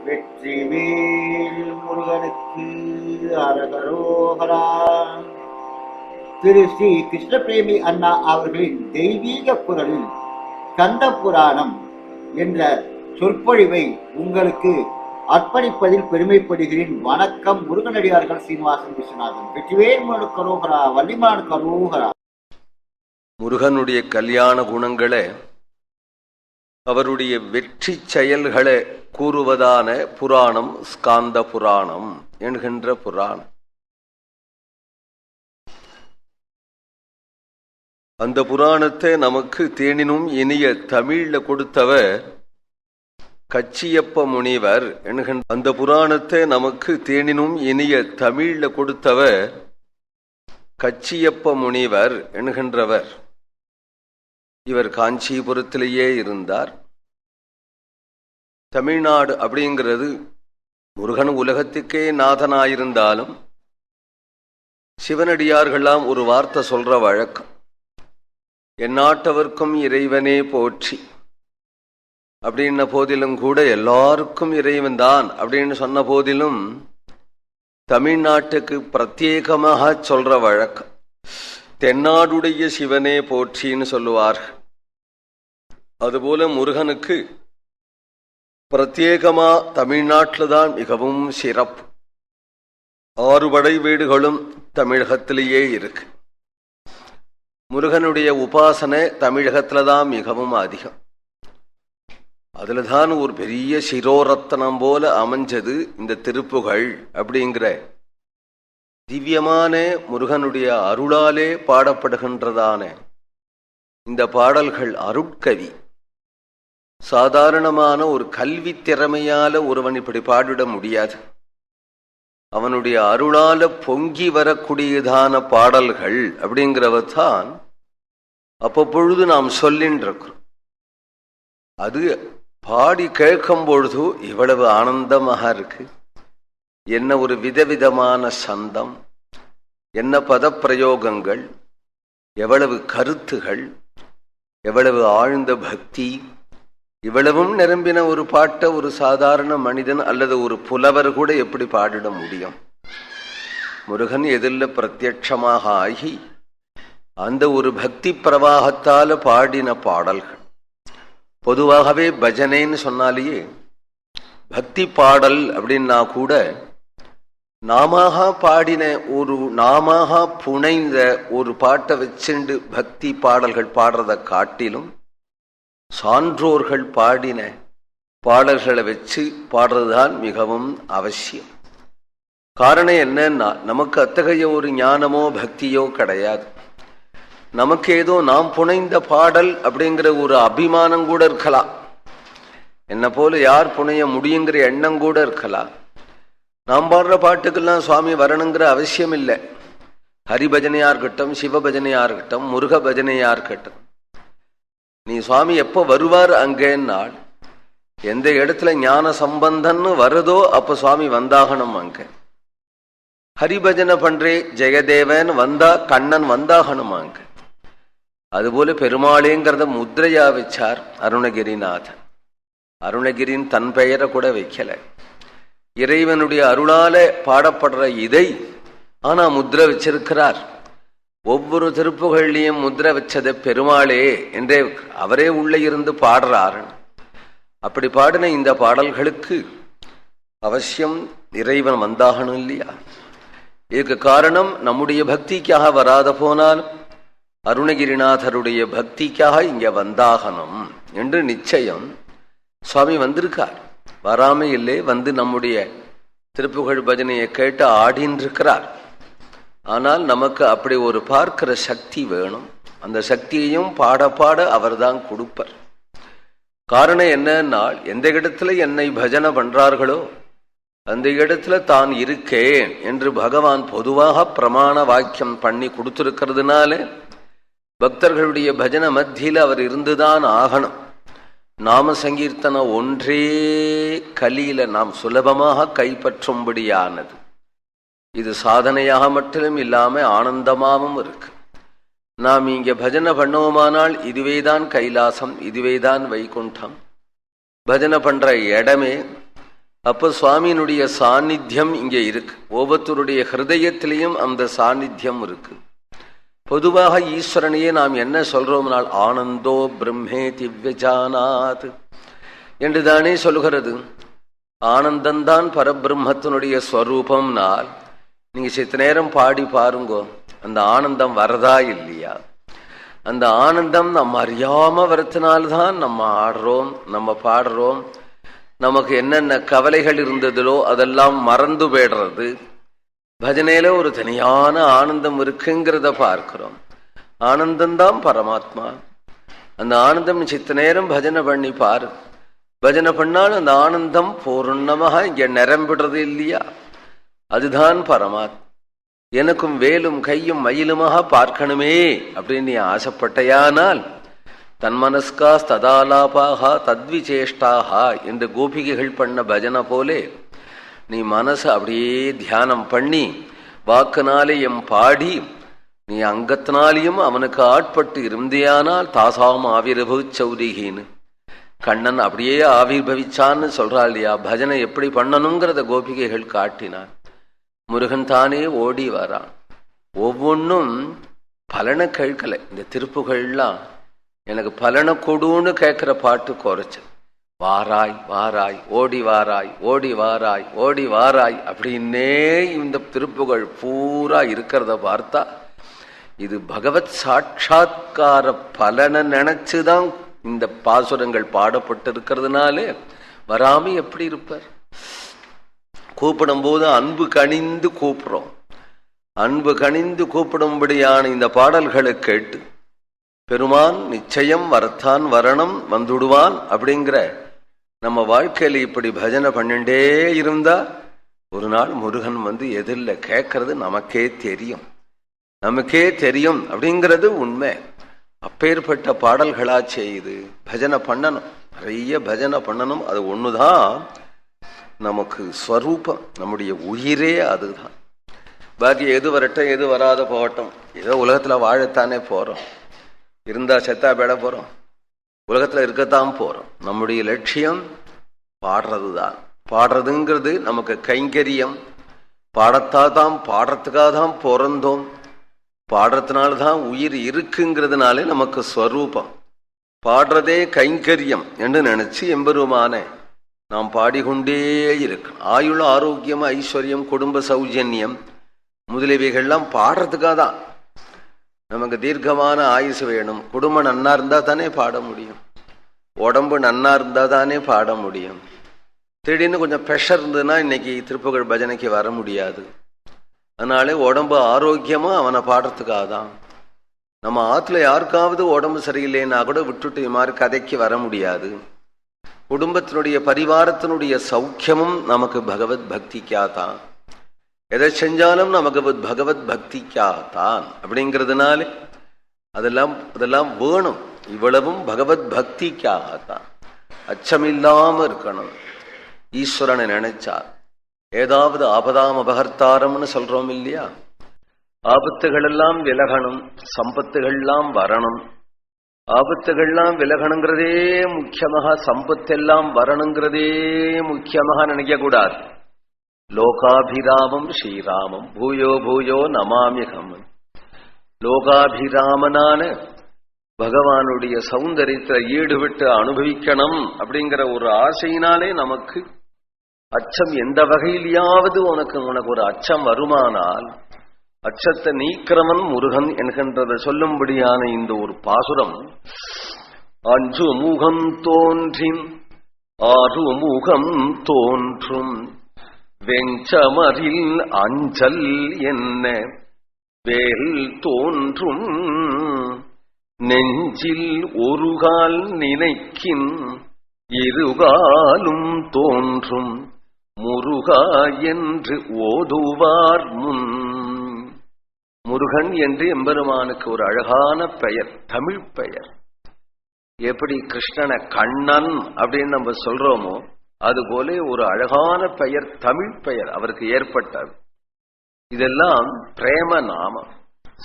வெற்றிவேல் முருகனுக்கு அரகரோகரா. திரு ஸ்ரீ கிருஷ்ணபிரேமி அண்ணா அவர்களின் தெய்வீக குரலில் கந்த புராணம் என்ற சொற்பொழிவை உங்களுக்கு அர்ப்பணிப்பதில் பெருமைப்படுகிறேன். வணக்கம். முருகனடியார்கள் சீனிவாசன் விஸ்வநாதன். வெற்றிவேல் முருகனுக்கு அரோகரா, வள்ளிமானுக்கு அரோகரா. முருகனுடைய கல்யாண குணங்களை, அவருடைய வெற்றி செயல்களை கூறுவதான புராணம் ஸ்காந்த புராணம் என்கின்ற புராணம். அந்த புராணத்தை நமக்கு தேனினும் இனிய தமிழ்ல கொடுத்தவர் கச்சியப்ப முனிவர் என்கின்ற அந்த புராணத்தை நமக்கு தேனினும் இனிய தமிழ்ல கொடுத்தவர் கச்சியப்ப முனிவர் என்கின்றவர். இவர் காஞ்சிபுரத்திலேயே இருந்தார். தமிழ்நாடு அப்படிங்கிறது முருகன் உலகத்துக்கே நாதனாயிருந்தாலும் சிவனடியார்களாம் ஒரு வார்த்தை சொல்ற வழக்கம், எந்நாட்டவர்க்கும் இறைவனே போற்றி அப்படின்ன போதிலும் கூட, எல்லாருக்கும் இறைவன் தான் அப்படின்னு சொன்ன போதிலும் தமிழ்நாட்டுக்கு பிரத்யேகமாக சொல்ற வழக்கம், தென்னாடுடைய சிவனே போற்றின்னு சொல்லுவார்கள். அதுபோல முருகனுக்கு பிரத்யேகமா தமிழ்நாட்டில் தான் மிகவும் சிறப்பு. 6 படை வீடுகளும் தமிழகத்திலேயே இருக்கு. முருகனுடைய உபாசனை தமிழகத்துல தான் மிகவும் அதிகம். அதுலதான் ஒரு பெரிய சிரோரத்தனம் போல அமைஞ்சது இந்த திருப்புகழ் அப்படிங்கிற திவ்யமான முருகனுடைய அருளாலே பாடப்படுகின்றதான இந்த பாடல்கள் அருட்கவி. சாதாரணமான ஒரு கல்வி திறமையால ஒருவன் இப்படி பாடிட முடியாது. அவனுடைய அருளால பொங்கி வரக்கூடியதான பாடல்கள் அப்படிங்கிறவத்தான் அப்பொழுது நாம் சொல்லின்னு இருக்கிறோம். அது பாடி கேட்கும் பொழுது இவ்வளவு ஆனந்தமாக இருக்கு. என்ன ஒரு விதவிதமான சந்தம், என்ன பதப்பிரயோகங்கள், எவ்வளவு கருத்துகள், எவ்வளவு ஆழ்ந்த பக்தி, இவ்வளவும் நிரம்பின ஒரு பாட்டை ஒரு சாதாரண மனிதன் அல்லது ஒரு புலவர் கூட எப்படி பாடிட முடியும்? முருகன் எதில் பிரத்யட்சமாக ஆகி அந்த ஒரு பக்தி பிரவாகத்தால பாடின பாடல்கள். பொதுவாகவே பஜனைன்னு சொன்னாலேயே பக்தி பாடல் அப்படின்னா கூட நாமாக பாடின ஒரு நாமாக புனைந்த ஒரு பாட்டை வச்சுண்டு பக்தி பாடல்கள் பாடுறதை காட்டிலும் சான்றோர்கள் பாடின பாடல்களை வச்சு பாடுறதுதான் மிகவும் அவசியம். காரணம் என்னன்னா, நமக்கு அத்தகைய ஒரு ஞானமோ பக்தியோ கிடையாது. நமக்கு ஏதோ நாம் புனைந்த பாடல் அப்படிங்கிற ஒரு அபிமானம் கூட இருக்கலாம். என்ன போல யார் புனைய முடியுங்கிற எண்ணம் கூட இருக்கலாம். நாம் பாடுற பாட்டுக்கெல்லாம் சுவாமி வரணுங்கிற அவசியம் இல்லை. ஹரிபஜனையா இருக்கட்டும், சிவபஜனையா இருக்கட்டும், முருக பஜனையா இருக்கட்டும், நீ சுவாமி எப்போ வருவார் அங்கேன்னாள் எந்த இடத்துல ஞான சம்பந்தன்னு வருதோ அப்ப சுவாமி வந்தாகணும். அங்க ஹரிபஜனை பண்றே ஜெயதேவன் வந்தா கண்ணன் வந்தாகணும் அங்க. அதுபோல பெருமாளேங்கிறத முத்திரையா வச்சார் அருணகிரிநாதன். அருணகிரின் தன் பெயரை கூட வைக்கல. இறைவனுடைய அருளால பாடப்படுற இதை ஆனா முத்திரை வச்சிருக்கிறார். ஒவ்வொரு திருப்புகள்லையும் முத்திரை வச்சதை பெருமாளே என்றே அவரே உள்ள இருந்து பாடுறார். அப்படி பாடின இந்த பாடல்களுக்கு அவசியம் இறைவன் வந்தாகணும் இல்லையா? இதுக்கு காரணம் நம்முடைய பக்திக்காக வராத போனாலும் அருணகிரிநாதருடைய பக்திக்காக இங்க வந்தாகணும் என்று நிச்சயம் சுவாமி வந்திருக்கார். வராம இல்லை, வந்து நம்முடைய திருப்புகழ் பஜனையை கேட்டு ஆடின்றிருக்கிறார். ஆனால் நமக்கு அப்படி ஒரு பார்க்கிற சக்தி வேணும். அந்த சக்தியையும் பாட பாட அவர் தான் கொடுப்பார். காரணம் என்னன்னா, எந்த இடத்துல என்னை பஜனை பண்றார்களோ அந்த இடத்துல தான் இருக்கேன் என்று பகவான் பொதுவாக பிரமாண வாக்கியம் பண்ணி கொடுத்திருக்கிறதுனால பக்தர்களுடைய பஜனை மத்தியில் அவர் இருந்துதான் ஆகணும். நாம சங்கீர்த்தனம் ஒன்றே கலியில நாம் சுலபமாக கைப்பற்றும்படியானது. இது சாதனையாக மட்டும் இல்லாம ஆனந்தமாகவும் இருக்கு. நாம் இங்க பஜனை பண்ணுவோமானால் இதுவேதான் கைலாசம், இதுவேதான் வைகுண்டம். பஜனை பண்ற இடமே அப்ப சுவாமியினுடைய சாநித்தியம் இங்கே இருக்கு. ஒவ்வொருத்தருடைய ஹிருதயத்திலையும் அந்த சாநித்தியம் இருக்கு. பொதுவாக ஈஸ்வரனையே நாம் என்ன சொல்றோம்னால் ஆனந்தோ பிரம்மே திவ்யஜானாத் என்றுதானே சொல்கிறது. ஆனந்தந்தான் பரபிரம்மத்தினுடைய ஸ்வரூபம்னால் நீங்க சித்த நேரம் பாடி பாருங்கோ, அந்த ஆனந்தம் வரதா இல்லையா? அந்த ஆனந்தம் நம்ம அறியாம வரத்தினால்தான் நம்ம ஆடுறோம், நம்ம பாடுறோம். நமக்கு என்னென்ன கவலைகள் இருந்ததிலோ அதெல்லாம் மறந்து போயிடுறது. பஜனையில ஒரு தனியான ஆனந்தம் இருக்குங்கிறத பார்க்கிறோம். ஆனந்தம்தான் பரமாத்மா. அந்த ஆனந்தம் சித்த நேரம் பஜனை பண்ணி பாரு. பஜனை பண்ணால் அந்த ஆனந்தம் பூர்ணமாக இங்க நிரம்பிடுறது இல்லையா? அதுதான் பரமாத்மா. எனக்கும் வேலும் கையும் மயிலுமாக பார்க்கணுமே அப்படின்னு நீ ஆசைப்பட்டையானால் தன்மனஸ்கா ததாலாபாக தத்விசேஷ்டாக என்று கோபிகைகள் பண்ண பஜனை போலே நீ மனசை அப்படியே தியானம் பண்ணி வாக்குனாலேயும் பாடி நீ அங்கத்தினாலேயும் அவனுக்கு ஆட்பட்டு இருந்தியானால் தாசாம் ஆவிர்பு சௌரிகின்னு கண்ணன் அப்படியே ஆவிர்பவிச்சான்னு சொல்றா இல்லையா? பஜனை எப்படி பண்ணணுங்கிறத கோபிகைகள் காட்டினான். முருகன் தானே ஓடி வரான். ஒவ்வொன்றும் பலனை கேட்கல. இந்த திருப்புகள்லாம் எனக்கு பலனை கொடுன்னு கேட்கிற பாட்டு குறைச்சு வாராய் வாராய் ஓடி வாராய் ஓடி வாராய் ஓடி வாராய் அப்படின்னே இந்த திருப்புகழ் பூரா இருக்கிறத பார்த்தா இது பகவத் சாட்சா்கார பலனை நினைச்சுதான் இந்த பாசுரங்கள் பாடப்பட்டிருக்கிறதுனாலே வராம எப்படி இருப்பார்? கூப்பிடும் போது அன்பு கனிந்து கூப்பிடுறோம். அன்பு கனிந்து கூப்பிடும்படியான இந்த பாடல்களை கேட்டு பெருமான் நிச்சயம் வரத்தான் வரணும் வந்துடுவான் அப்படிங்கிற நம்ம வாழ்க்கையில இப்படி பஜனை பண்ணிண்டே இருந்தா ஒரு நாள் முருகன் வந்து எதிரில் கேட்கறது நமக்கே தெரியும். நமக்கே தெரியும் அப்படிங்கிறது உண்மை. அப்பேற்பட்ட பாடல்களா செய்து பஜனை பண்ணணும். நிறைய பஜனை பண்ணணும். அது ஒண்ணுதான் நமக்கு ஸ்வரூபம். நம்முடைய உயிரே அதுதான். பாக்கி எது வரட்டும் எது வராத போகட்டும், ஏதோ உலகத்துல வாழத்தானே போறோம். இருந்தா செத்தா பேட போறோம், உலகத்துல இருக்கத்தான் போறோம். நம்முடைய லட்சியம் பாடுறதுதான். பாடுறதுங்கிறது நமக்கு கைங்கரியம். பாடத்தாதான் பாடுறதுக்காக தான் பிறந்தோம். பாடுறதுனால்தான் உயிர் இருக்குங்கிறதுனாலே நமக்கு ஸ்வரூபம். பாடுறதே கைங்கரியம் என்று நினைச்சு எம்பெருமானே நாம் பாடிக்கொண்டே இருக்கணும். ஆயுள் ஆரோக்கியம் ஐஸ்வர்யம் குடும்ப சௌஜன்யம் முதலியவைகள்லாம் பாடுறதுக்காக தான். நமக்கு தீர்க்கமான ஆயுசு வேணும். குடும்பம் நன்னா இருந்தா தானே பாட முடியும். உடம்பு நன்னா இருந்தா தானே பாட முடியும். திடீர்னு கொஞ்சம் ப்ரெஷர் இருந்ததுன்னா இன்னைக்கு திருப்புகழ் பஜனைக்கு வர முடியாது. அதனாலே உடம்பு ஆரோக்கியமும் அவனை பாடுறதுக்காக தான். நம்ம ஆத்துல யாருக்காவது உடம்பு சரியில்லைன்னா கூட விட்டுட்டு இது மாதிரி கதைக்கு வர முடியாது. குடும்பத்தினுடைய பரிவாரத்தினுடைய சௌக்கியமும் நமக்கு பகவத் பக்திக்காதான். எதை செஞ்சாலும் நமக்கு பகவத் பக்திக்காதான். அப்படிங்கிறதுனாலே அதெல்லாம் வேணும். இவ்வளவும் பகவத் பக்திக்காகத்தான். அச்சமில்லாம இருக்கணும். ஈஸ்வரனை நினைச்சார். ஏதாவது ஆபதாம் அபகர்த்தாரம்னு சொல்றோம் இல்லையா? ஆபத்துகள் எல்லாம் விலகணும், சம்பத்துகள்லாம் வரணும். ஆபத்துகள்லாம் விலகணுங்கிறதே முக்கியமாக, சம்பத்தெல்லாம் வரணுங்கிறதே முக்கியமாக நினைக்க கூடாது. லோகாபிராமம் ஸ்ரீராமம் பூயோ பூயோ நமாமிகம். லோகாபிராமனான பகவானுடைய சௌந்தரியத்தை ஈடுபட்டு அனுபவிக்கணும் அப்படிங்கிற ஒரு ஆசையினாலே நமக்கு அச்சம் எந்த வகையிலாவது உனக்கு ஒரு அச்சம் வருமானால் அச்சத்தை நீக்கிறவன் முருகன் என்கின்றதை சொல்லும்படியான இந்த ஒரு பாசுரம். அஞ்சு முகம் தோன்றின் ஆறு முகம் தோன்றும் வெஞ்சமரில் அஞ்சல் என்ன வேல் தோன்றும் நெஞ்சில் ஒருகால் நினைக்கின் இருகாலும் தோன்றும் முருகா என்று ஓதுவார் முன். முருகன் என்று எம்பெருமானுக்கு ஒரு அழகான பெயர், தமிழ் பெயர். எப்படி கிருஷ்ணனை கண்ணன் அப்படின்னு நம்ம சொல்றோமோ அதுபோல ஒரு அழகான பெயர், தமிழ் பெயர் அவருக்கு ஏற்பட்டது. இதெல்லாம் பிரேம நாமம்,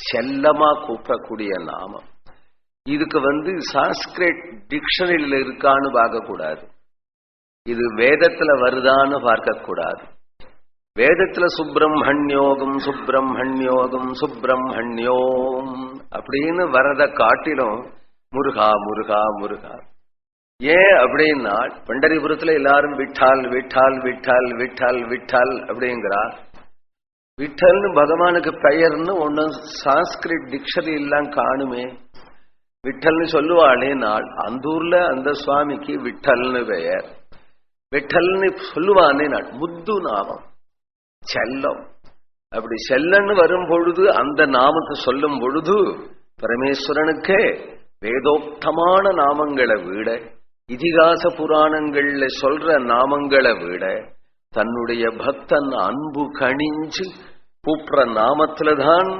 செல்லமா கூப்பிடக்கூடிய நாமம். இதுக்கு சான்ஸ்கிரிட் டிக்ஷனரியில் இருக்கான்னு பார்க்க கூடாது. இது வேதத்துல வருதான்னு பார்க்க கூடாது. வேதத்துல சுப்பிரமணியோகம் சுப்பிரமணியோகம் சுப்பிரமணியோம் அப்படின்னு வரத காட்டிலும் முருகா முருகா முருகா. ஏன் அப்படின்னா பண்டரிபுரத்துல எல்லாரும் விட்டால் விட்டால் விட்டால் விட்டால் விட்டால் அப்படிங்கிறார். விட்டல்னு பகவானுக்கு பெயர்னு ஒண்ணு சான்ஸ்கிரிட் டிக்ஷனரி எல்லாம் காணுமே. விட்டல்னு சொல்லுவாளே நாள் அந்த ஊர்ல அந்த சுவாமிக்கு விட்டல்னு பெயர். விட்டல்னு சொல்லுவானே நாள் முத்து நாமம் செல்லம். அப்படி செல்லன்னு வரும் பொழுது அந்த நாமத்தை சொல்லும் பொழுது பரமேஸ்வரனுக்கே வேதோக்தமான நாமங்களை விட இதிகாச புராணங்கள்ல சொல்ற நாமங்களை விட தன்னுடைய பக்தன் அன்பு கணிஞ்சு கூப்பிடுற நாமத்துலதான்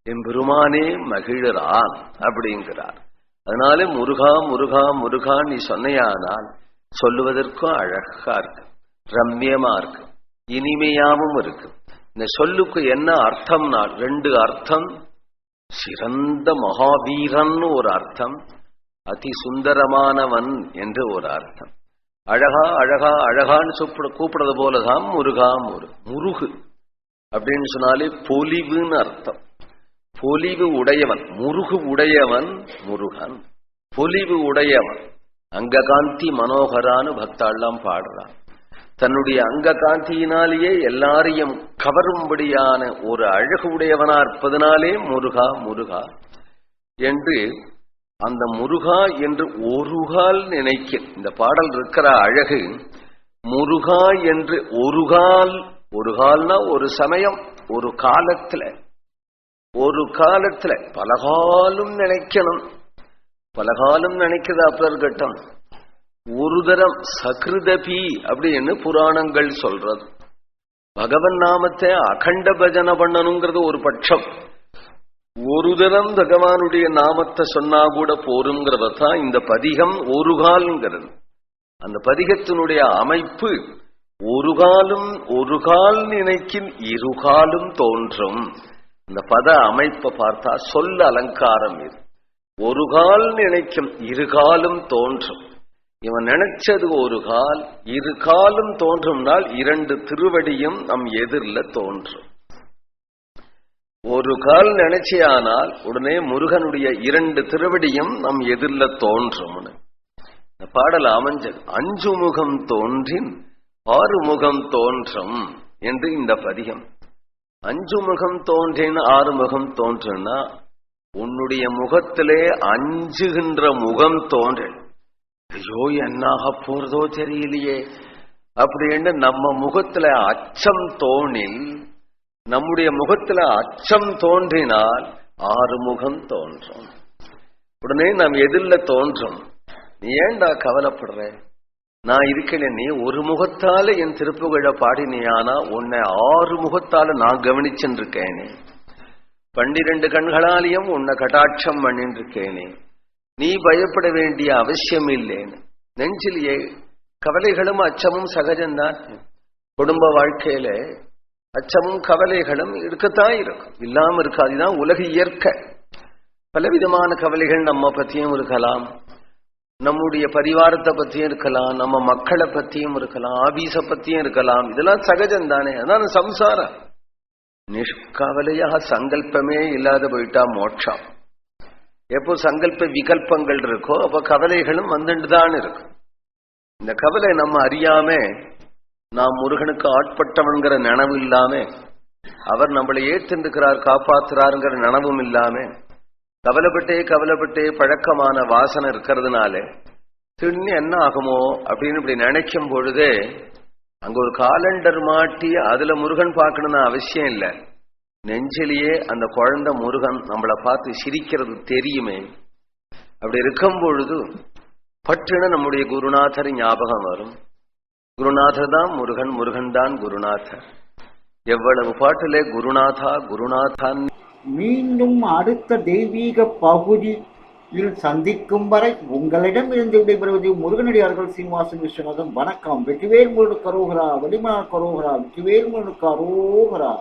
எம்பெருமானே மகிழறான் அப்படிங்கிறார். அதனால முருகா முருகா முருகா நீ சொன்னையானால் சொல்லுவதற்கும் அழகா இருக்கு, ரம்யமா இருக்கு, இனிமையாவும் இருக்கு. இந்த சொல்லுக்கு என்ன அர்த்தம்னா ரெண்டு அர்த்தம். சிறந்த மகாவீரன் ஒரு அர்த்தம், அதி சுந்தரமானவன் என்று ஒரு அர்த்தம். அழகா அழகா அழகான்னு கூப்பிடுறது போலதான் முருகா முருகு அப்படின்னு சொன்னாலே பொலிவுன்னு அர்த்தம். பொலிவு உடையவன், முருகு உடையவன் முருகன், பொலிவு உடையவன். அங்ககாந்தி மனோகரான்னு பக்தாள்லாம் பாடுறான். தன்னுடைய அங்க காந்தியினாலேயே எல்லாரையும் கவரும்படியான ஒரு அழகு உடையவனா இருப்பதனாலே முருகா முருகா என்று அந்த முருகா என்று ஒருகால் நினைக்க இந்த பாடல் இருக்கிற அழகு. முருகா என்று ஒரு கால்னா ஒரு சமயம், ஒரு காலத்துல பலகாலம் நினைக்கணும். பலகாலம் நினைக்கிறது அப்பர் கட்டம். ஒரு தரம் சகிருதபி அப்படின்னு புராணங்கள் சொல்றது. பகவன் நாமத்தை அகண்ட பஜனை பண்ணணுங்கிறது ஒரு பட்சம். ஒரு தரம் பகவானுடைய நாமத்தை சொன்னா கூட போருங்கிறதான் இந்த பதிகம் ஒரு கால்ங்கிறது. அந்த பதிகத்தினுடைய அமைப்பு ஒரு கால் நினைக்கின் இருகாலும் தோன்றும். இந்த பத அமைப்பை பார்த்தா சொல்ல அலங்காரம் இது. ஒரு கால் நினைக்கும் இருகாலும் தோன்றும். இவன் நினைச்சது ஒரு கால், இரு காலும் தோன்றும்னால் இரண்டு திருவடியும் நம் எதிரில தோன்றும். ஒரு கால் நினைச்சியானால் உடனே முருகனுடைய இரண்டு திருவடியும் நம் எதிரில தோன்றும். இந்த பாடல் அமைஞ்சது. 5 முகம் தோன்றின் 6 முகம் தோன்றும் என்று இந்த பதிகம். 5 முகம் தோன்றின் 6 முகம் தோன்றுன்னா உன்னுடைய முகத்திலே அஞ்சுகின்ற முகம் தோன்றல். ஐயோ என்னாக போறதோ தெரியலையே அப்படின்னு நம்ம முகத்துல அச்சம் தோணில், நம்முடைய முகத்துல அச்சம் தோன்றினால் 6 முகம் தோன்றும். உடனே நாம் எதிரில தோன்றும். நீ ஏண்டா கவலைப்படுற, நான் இருக்கேன். நீ ஒரு முகத்தால என் திருப்புகழ பாடினியானா உன்னை 6 முகத்தால நான் கவனிச்சுட்டு இருக்கேனே. 12 கண்களாலையும் உன்னை கட்டாட்சம் பண்ணிட்டு இருக்கேனே. நீ பயப்பட வேண்டிய அவசியம் இல்லைன்னு. நெஞ்சிலேயே கவலைகளும் அச்சமும் சகஜம்தான். குடும்ப வாழ்க்கையில அச்சமும் கவலைகளும் இருக்கத்தான் இருக்கும், இல்லாம இருக்காதுதான் உலக இயற்கை. பலவிதமான கவலைகள் நம்ம பத்தியும் இருக்கலாம், நம்முடைய பரிவாரத்தை பத்தியும் இருக்கலாம், நம்ம மக்களை பத்தியும் இருக்கலாம், ஆபீஸ பத்தியும் இருக்கலாம். இதெல்லாம் சகஜம் தானே. அதான் சம்சாரம். நிஷ்கவலையாக சங்கல்பமே இல்லாத போயிட்டா மோட்சம். எப்போ சங்கல்ப விகல்பங்கள் இருக்கோ அப்ப கவலைகளும் வந்துட்டு தான் இருக்கும். இந்த கவலை நம்ம அறியாம நாம் முருகனுக்கு ஆட்பட்டவன்கிற நினைவு இல்லாம, அவர் நம்மளை ஏற்றிருக்கிறார் காப்பாத்துறாருங்கிற நினைவும் இல்லாம கவலைப்பட்டே பழக்கமான வாசனை இருக்கிறதுனால திண்ணி என்ன ஆகுமோ அப்படின்னு இப்படி நினைக்கும் பொழுதே அங்க ஒரு காலண்டர் மாட்டி அதுல முருகன் பார்க்கணும்னு அவசியம் இல்லை. நெஞ்சிலேயே அந்த குழந்தை முருகன் நம்மளை பார்த்து சிரிக்கிறது தெரியுமே. அப்படி இருக்கும் பொழுது பட்டுன்னு நம்முடைய குருநாதர் ஞாபகம் வரும். குருநாதர் தான் முருகன், முருகன் தான் குருநாதர். எவ்வளவு பாட்டிலே குருநாதா குருநாதான். மீண்டும் அடுத்த தெய்வீக பகுதியில் சந்திக்கும் வரை உங்களிடம் இருந்து விடைபெறுவது முருகனடியார்கள் சீனிவாசன் விஸ்வநாதன். வணக்கம். வெற்றிவேல் முருகனுக்கு அரோகரா, வடிமலர் அரோகரா, வெற்றிவேல் முருகனுக்கு அரோகரா.